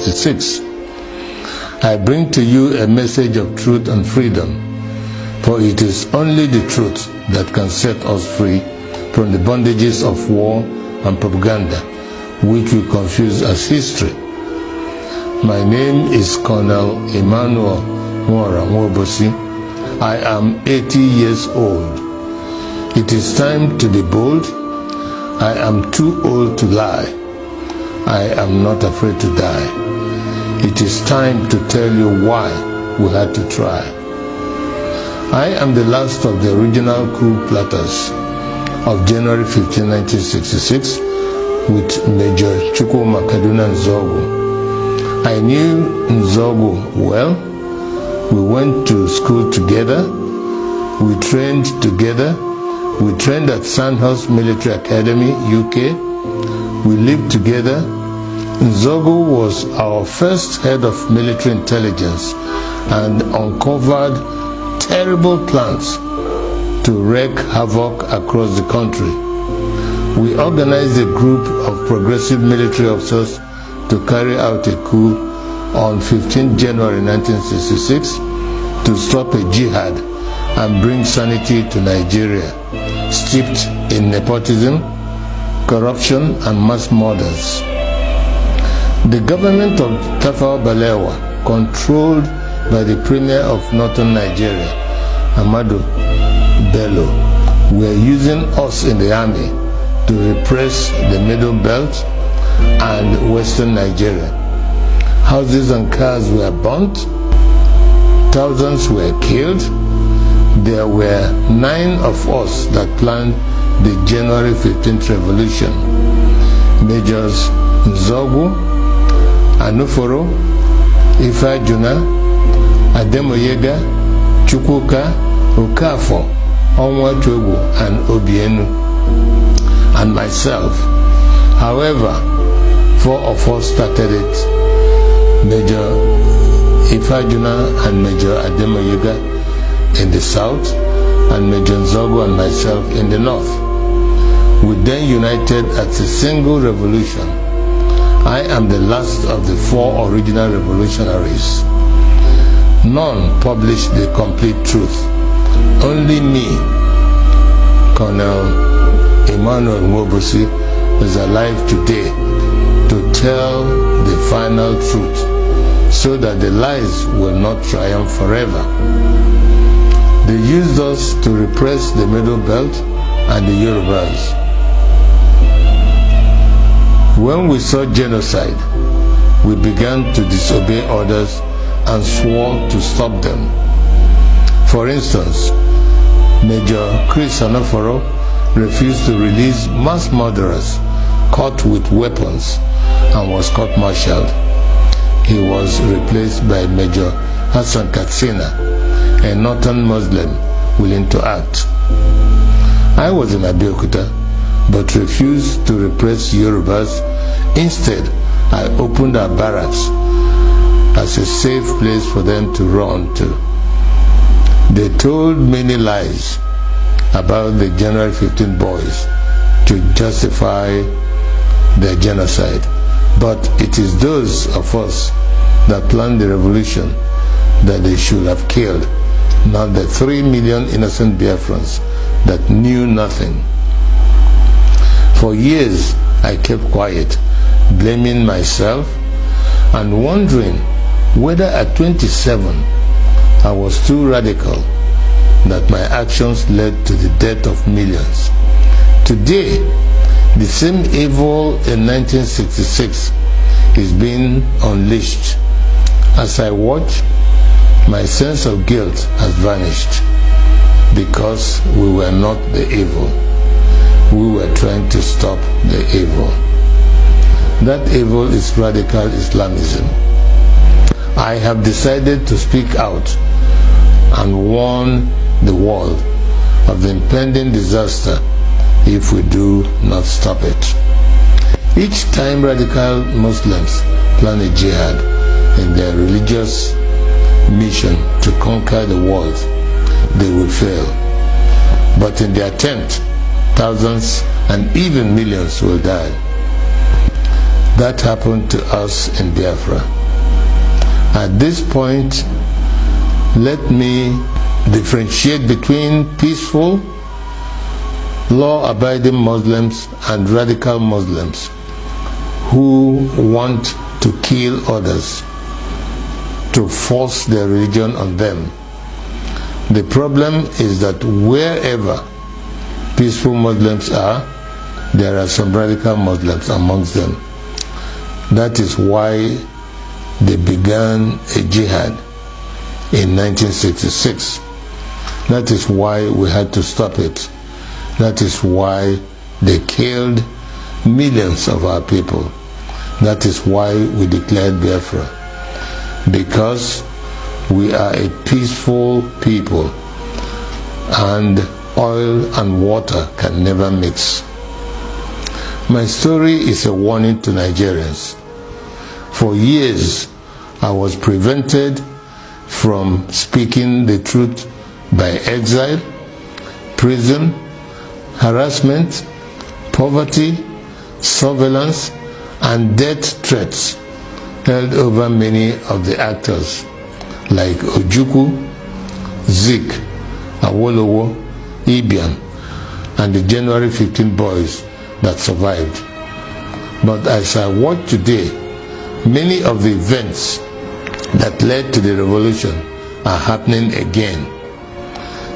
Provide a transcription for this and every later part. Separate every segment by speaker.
Speaker 1: 1966. I bring to you a message of truth and freedom, for it is only the truth that can set us free from the bondages of war and propaganda, which we confuse as history. My name is Colonel Emmanuel Nwobosi. I am 80 years old. It is time to be bold. I am too old to lie. I am not afraid to die. It is time to tell you why we had to try. I am the last of the original coup plotters of January 15, 1966 with Major Chukwuma Kaduna Nzogu. I knew Nzogu well. We went to school together. We trained together. We trained at Sandhurst Military Academy, UK. We lived together. Nzogu was our first head of military intelligence and uncovered terrible plans to wreak havoc across the country. We organized a group of progressive military officers to carry out a coup on 15 January 1966 to stop a jihad and bring sanity to Nigeria, steeped in nepotism, corruption, and mass murders. The government of Tafawa Balewa, controlled by the Premier of Northern Nigeria, Ahmadu Bello, were using us in the army to repress the Middle Belt and Western Nigeria. Houses and cars were burnt. Thousands were killed. There were 9 of us that planned the January 15th revolution. Majors Nzogu, Anuforo, Ifajuna, Ademoyega, Chukwuka, Okafo, Onwatuegu, and Obienu, and myself. However, 4 of us started it, Major Ifajuna and Major Ademoyega in the south, and Major Nzogu and myself in the north. We then united as a single revolution. I am the last of the 4 original revolutionaries. None published the complete truth. Only me, Colonel Emmanuel Nwobosi, is alive today to tell the final truth so that the lies will not triumph forever. They used us to repress the Middle Belt and the Yorubas. When we saw genocide, we began to disobey orders and swore to stop them. For instance, Major Chris Anoforo refused to release mass murderers caught with weapons and was court-martialed. He was replaced by Major Hassan Katsina, a northern Muslim willing to act. I was in Abeokuta, but refused to repress Yorubas. Instead, I opened our barracks as a safe place for them to run to. They told many lies about the January 15 boys to justify their genocide. But it is those of us that planned the revolution that they should have killed, not the 3 million innocent Biafrans that knew nothing. For years, I kept quiet, blaming myself and wondering whether at 27 I was too radical that my actions led to the death of millions. Today, the same evil in 1966 is being unleashed. As I watch, my sense of guilt has vanished because we were not the evil. We were trying to stop the evil. That evil is radical Islamism. I have decided to speak out and warn the world of the impending disaster if we do not stop it. Each time radical Muslims plan a jihad in their religious mission to conquer the world, they will fail. But in the attempt, thousands and even millions will die. That happened to us in Biafra. At this point, let me differentiate between peaceful, law-abiding Muslims and radical Muslims who want to kill others, to force their religion on them. The problem is that wherever peaceful Muslims are, there are some radical Muslims amongst them. That is why they began a jihad in 1966. That is why we had to stop it. That is why they killed millions of our people. That is why we declared Biafra. Because we are a peaceful people, and oil and water can never mix. My story is a warning to Nigerians. For years, I was prevented from speaking the truth by exile, prison, harassment, poverty, surveillance, and death threats held over many of the actors like Ojukwu, Zik, Awolowo, Ibian, and the January 15 boys that survived. But as I watch today, many of the events that led to the revolution are happening again,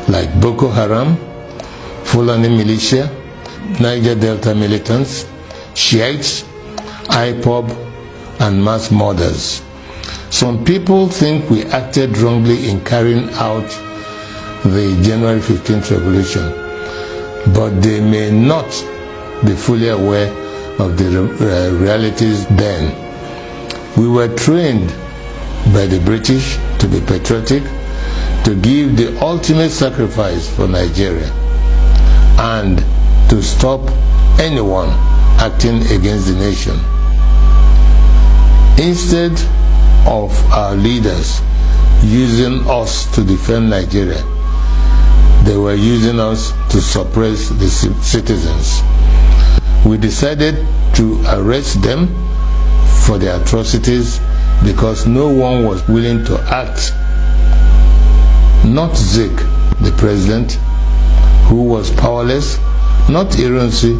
Speaker 1: like Boko Haram, Fulani militia, Niger Delta militants, Shiites, IPOB, and mass murders. Some people think we acted wrongly in carrying out the January 15th revolution, but they may not be fully aware of the realities then. We were trained by the British to be patriotic, to give the ultimate sacrifice for Nigeria, and to stop anyone acting against the nation. Instead of our leaders using us to defend Nigeria, they were using us to suppress the citizens. We decided to arrest them for their atrocities because no one was willing to act. Not Zik, the president, who was powerless, not Ironsi,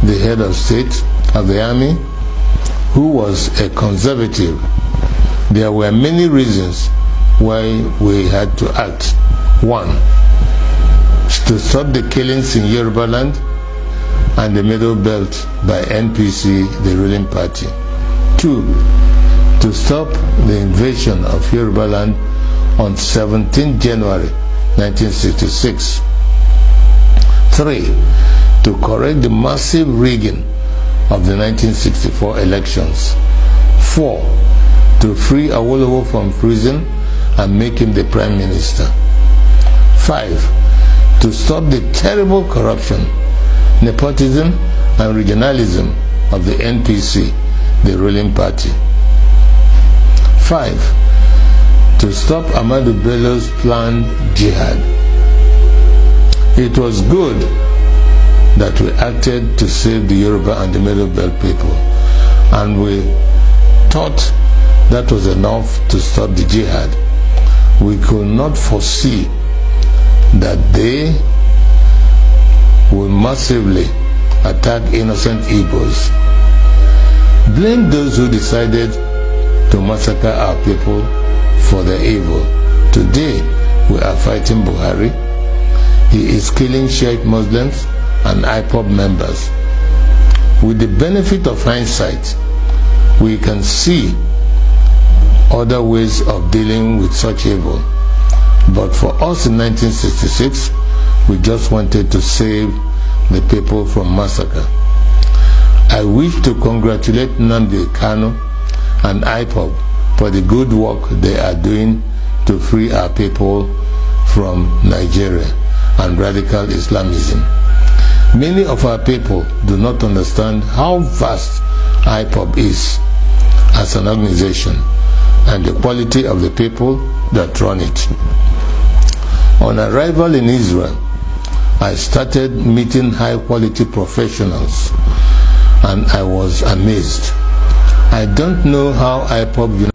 Speaker 1: the head of state of the army, who was a conservative. There were many reasons why we had to act. 1, to stop the killings in Yoruba land and the Middle Belt by NPC, the ruling party. 2, to stop the invasion of Yoruba land on 17 January 1966. 3, to correct the massive rigging of the 1964 elections. 4, to free Awolowo from prison and make him the Prime Minister. 5, to stop the terrible corruption, nepotism, and regionalism of the NPC, the ruling party. 5, to stop Ahmadu Bello's planned jihad. It was good that we acted to save the Yoruba and the Middle Belt people, and we thought that was enough to stop the jihad. We could not foresee that they will massively attack innocent Igbos. Blame those who decided to massacre our people for their evil. Today, we are fighting Buhari. He is killing Shiite Muslims and IPOB members. With the benefit of hindsight, we can see other ways of dealing with such evil. But for us in 1966, we just wanted to save the people from massacre. I wish to congratulate Nnamdi Kanu and IPOB for the good work they are doing to free our people from Nigeria and radical Islamism. Many of our people do not understand how vast IPOB is as an organization and the quality of the people that run it. On arrival in Israel, I started meeting high-quality professionals, and I was amazed. I don't know how IPOB